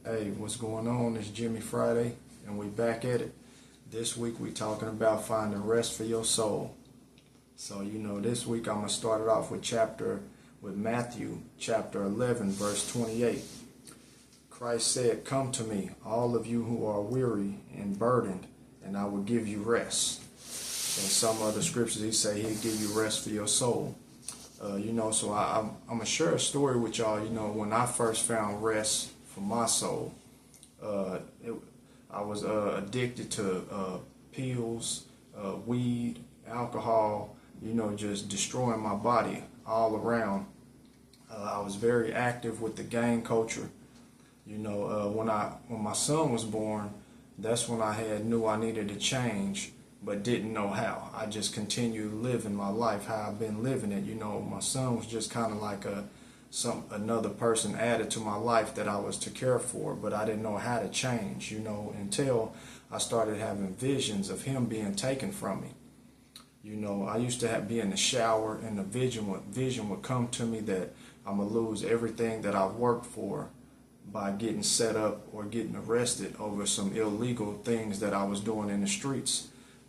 Hey, what's going on? It's Jimmy Friday, and we back at it. This week we talking about finding rest for your soul. So, this week I'm going to start it off with Matthew chapter 11, verse 28. Christ said, "Come to me, all of you who are weary and burdened, and I will give you rest." In some other scriptures, he say he'll give you rest for your soul. So I'm going to share a story with y'all. When I first found rest for my soul, I was addicted to pills, weed, alcohol, just destroying my body all around. I was very active with the gang culture. When my son was born, that's when I knew I needed to change, but didn't know how. I just continued living my life how I've been living it. My son was just kind of like another person added to my life that I was to care for, but I didn't know how to change, until I started having visions of him being taken from me. I used to be in the shower, and the vision would come to me that I'm going to lose everything that I've worked for by getting set up or getting arrested over some illegal things that I was doing in the streets.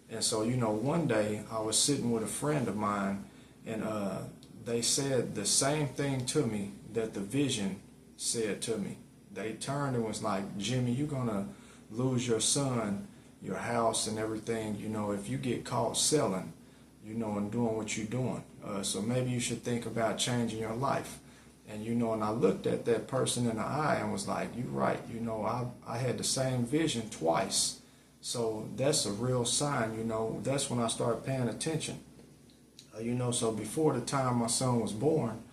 And so, one day I was sitting with a friend of mine, and they said the same thing to me that the vision said to me. They turned and was like, "Jimmy, you're going to lose your son, your house, and everything, if you get caught selling, and doing what you're doing. So maybe you should think about changing your life." And, and I looked at that person in the eye and was like, "You're right. I had the same vision twice. So that's a real sign, that's when I started paying attention. So before the time my son was born,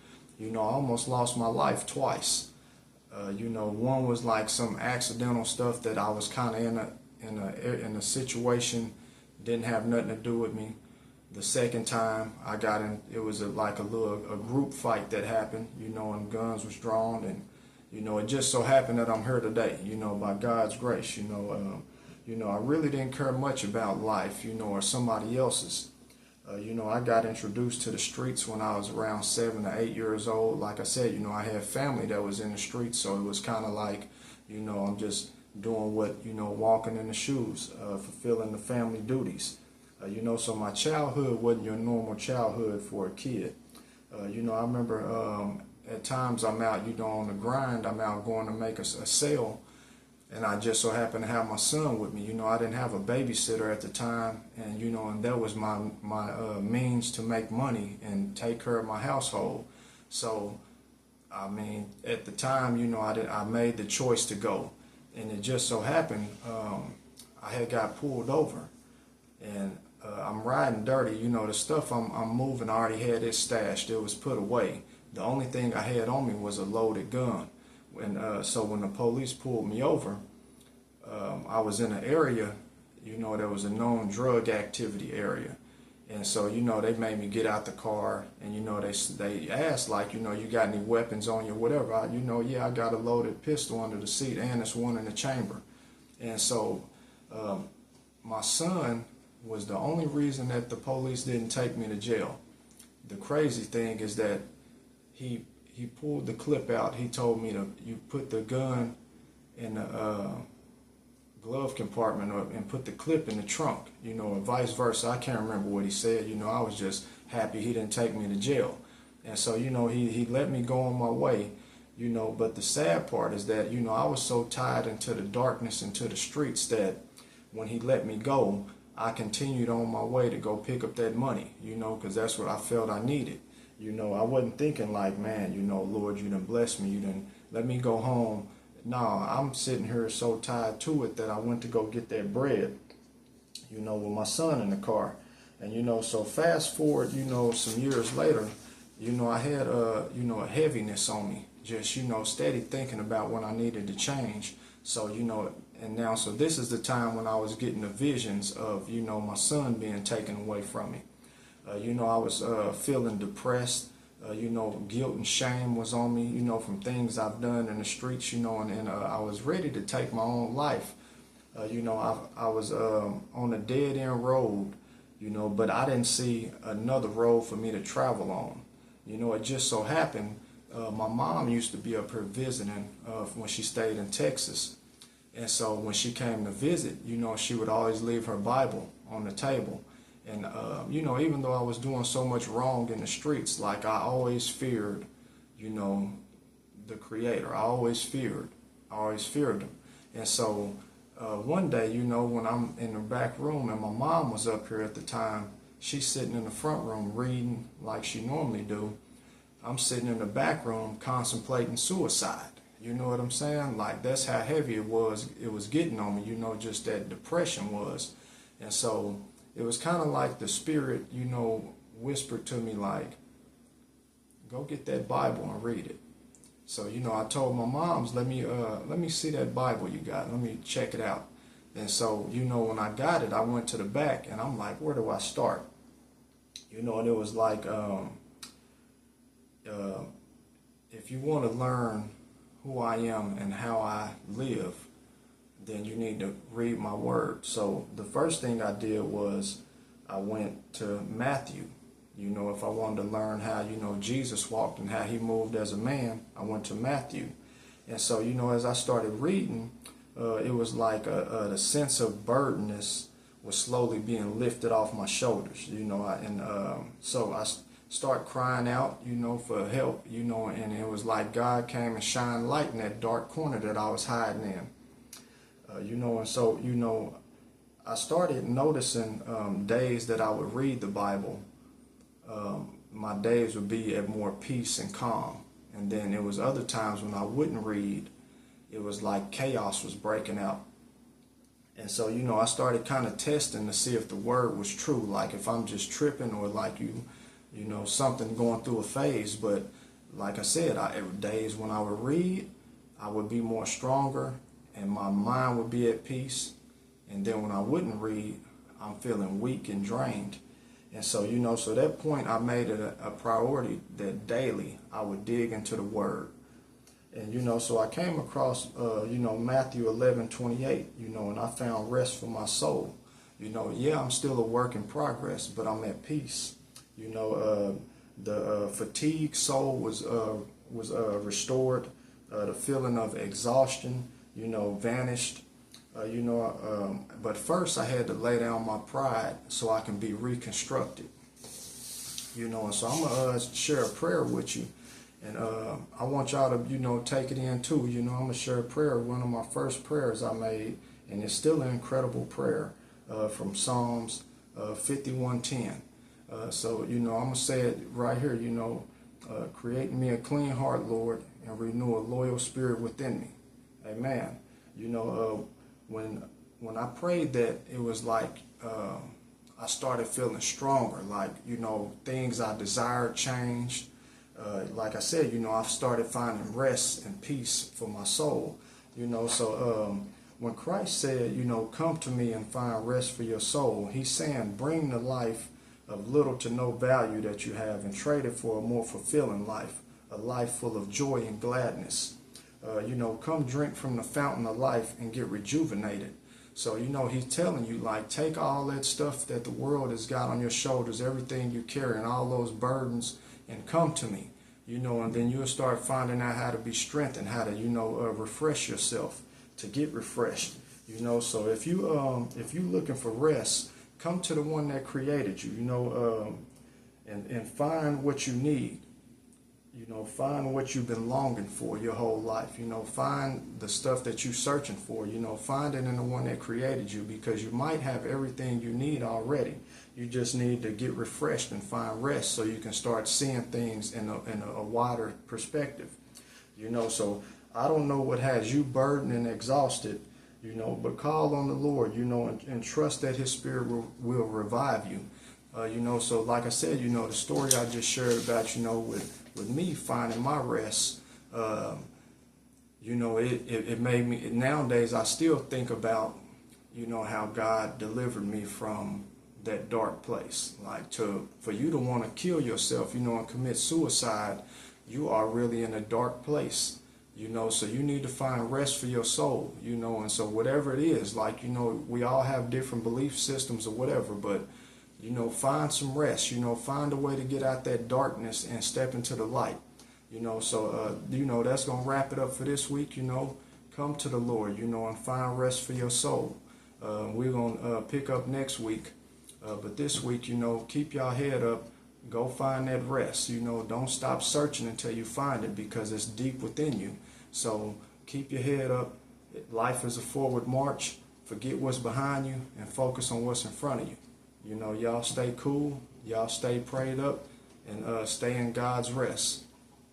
I almost lost my life twice. One was like some accidental stuff that I was kind of in a situation, didn't have nothing to do with me. The second time I got in, it was a group fight that happened, and guns was drawn, and it just so happened that I'm here today, by God's grace. I really didn't care much about life, or somebody else's. I got introduced to the streets when I was around 7 to 8 years old. Like I said, I had family that was in the streets, so it was kind of like, I'm just doing what, walking in the shoes, fulfilling the family duties. So my childhood wasn't your normal childhood for a kid. I remember at times I'm out, on the grind, I'm out going to make a sale, and I just so happened to have my son with me. I didn't have a babysitter at the time, and and that was my means to make money and take care of my household. So, at the time, I made the choice to go, and it just so happened I had got pulled over, and I'm riding dirty. The stuff I'm moving, I already had it stashed. It was put away. The only thing I had on me was a loaded gun. So when the police pulled me over, I was in an area, there was a known drug activity area. And so, they made me get out the car, and, they asked, like, you got any weapons on you, whatever. Yeah, I got a loaded pistol under the seat, and there's one in the chamber. And so my son was the only reason that the police didn't take me to jail. The crazy thing is that he pulled the clip out. He told me you put the gun in the glove compartment and put the clip in the trunk, or vice versa. I can't remember what he said. I was just happy he didn't take me to jail. And so, he let me go on my way, but the sad part is that, I was so tied into the darkness, into the streets, that when he let me go, I continued on my way to go pick up that money, because that's what I felt I needed. I wasn't thinking like, man, Lord, you done blessed me, you done let me go home. No, I'm sitting here so tied to it that I went to go get that bread, with my son in the car. And, so fast forward, some years later, I had, a heaviness on me, just, steady thinking about when I needed to change. So, and now, so this is the time when I was getting the visions of, my son being taken away from me. I was feeling depressed. Guilt and shame was on me, from things I've done in the streets, and I was ready to take my own life. I was on a dead end road, but I didn't see another road for me to travel on. It just so happened my mom used to be up here visiting when she stayed in Texas. And so when she came to visit, you know, she would always leave her Bible on the table. And, you know, even though I was doing so much wrong in the streets, like I always feared, you know, the Creator. I always feared him. And so one day, you know, when I'm in the back room and my mom was up here at the time, she's sitting in the front room reading like she normally do. I'm sitting in the back room contemplating suicide. You know what I'm saying? Like, that's how heavy it was getting on me, you know, just that depression was. And so it was kind of like the Spirit, you know, whispered to me like, go get that Bible and read it. So, you know, I told my moms, let me see that Bible you got. Let me check it out. And so, you know, when I got it, I went to the back and I'm like, where do I start? You know, and it was like, if you want to learn who I am and how I live, then you need to read my word. So the first thing I did was I went to Matthew. You know, if I wanted to learn how, you know, Jesus walked and how he moved as a man, I went to Matthew. And so, you know, as I started reading, it was like the sense of burdenness was slowly being lifted off my shoulders, you know, so I start crying out, you know, for help, you know, and it was like God came and shined light in that dark corner that I was hiding in, you know. And so, you know, I started noticing days that I would read the Bible, my days would be at more peace and calm. And then there was other times when I wouldn't read, it was like chaos was breaking out. And so, you know, I started kind of testing to see if the word was true, like if I'm just tripping or like you know, something going through a phase. But like I said, days when I would read, I would be more stronger and my mind would be at peace. And then when I wouldn't read, I'm feeling weak and drained. And so, you know, so at that point I made it a priority that daily I would dig into the word. And, you know, so I came across, you know, Matthew 11:28, you know, and I found rest for my soul. You know, yeah, I'm still a work in progress, but I'm at peace. You know, the fatigued soul was restored. The feeling of exhaustion, you know, vanished. You know, but first I had to lay down my pride so I can be reconstructed. You know, and so I'm going to share a prayer with you. And I want y'all to, you know, take it in too. You know, I'm going to share a prayer, one of my first prayers I made, and it's still an incredible prayer from Psalms 51:10. So, you know, I'm going to say it right here, you know, create in me a clean heart, Lord, and renew a loyal spirit within me. Amen. You know, when I prayed that, it was like I started feeling stronger, like, you know, things I desired changed. Like I said, you know, I've started finding rest and peace for my soul, you know. So when Christ said, you know, come to me and find rest for your soul, he's saying bring the life of little to no value that you have and trade it for a more fulfilling life, a life full of joy and gladness. You know, come drink from the fountain of life and get rejuvenated. So, you know, he's telling you, like, take all that stuff that the world has got on your shoulders, everything you carry and all those burdens, and come to me, you know, and then you'll start finding out how to be strengthened, how to, you know, refresh yourself, to get refreshed, you know. So if you looking for rest, come to the one that created you, you know, and find what you need. You know, find what you've been longing for your whole life. You know, find the stuff that you're searching for. You know, find it in the one that created you, because you might have everything you need already. You just need to get refreshed and find rest so you can start seeing things in a wider perspective. You know, so I don't know what has you burdened and exhausted, you know, but call on the Lord, you know, and trust that his spirit will revive you. You know, so like I said, you know, the story I just shared about, you know, with me finding my rest, you know, it made me, nowadays I still think about, you know, how God delivered me from that dark place. Like, for you to want to kill yourself, you know, and commit suicide, you are really in a dark place, you know. So you need to find rest for your soul, you know. And so whatever it is, like, you know, we all have different belief systems or whatever, but you know, find some rest, you know, find a way to get out that darkness and step into the light. So that's going to wrap it up for this week. Come to the Lord, and find rest for your soul. We're going to pick up next week. But this week, keep your head up. Go find that rest. Don't stop searching until you find it, because it's deep within you. So keep your head up. Life is a forward march. Forget what's behind you and focus on what's in front of you. Y'all stay cool. Y'all stay prayed up and stay in God's rest.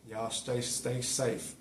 Y'all stay safe.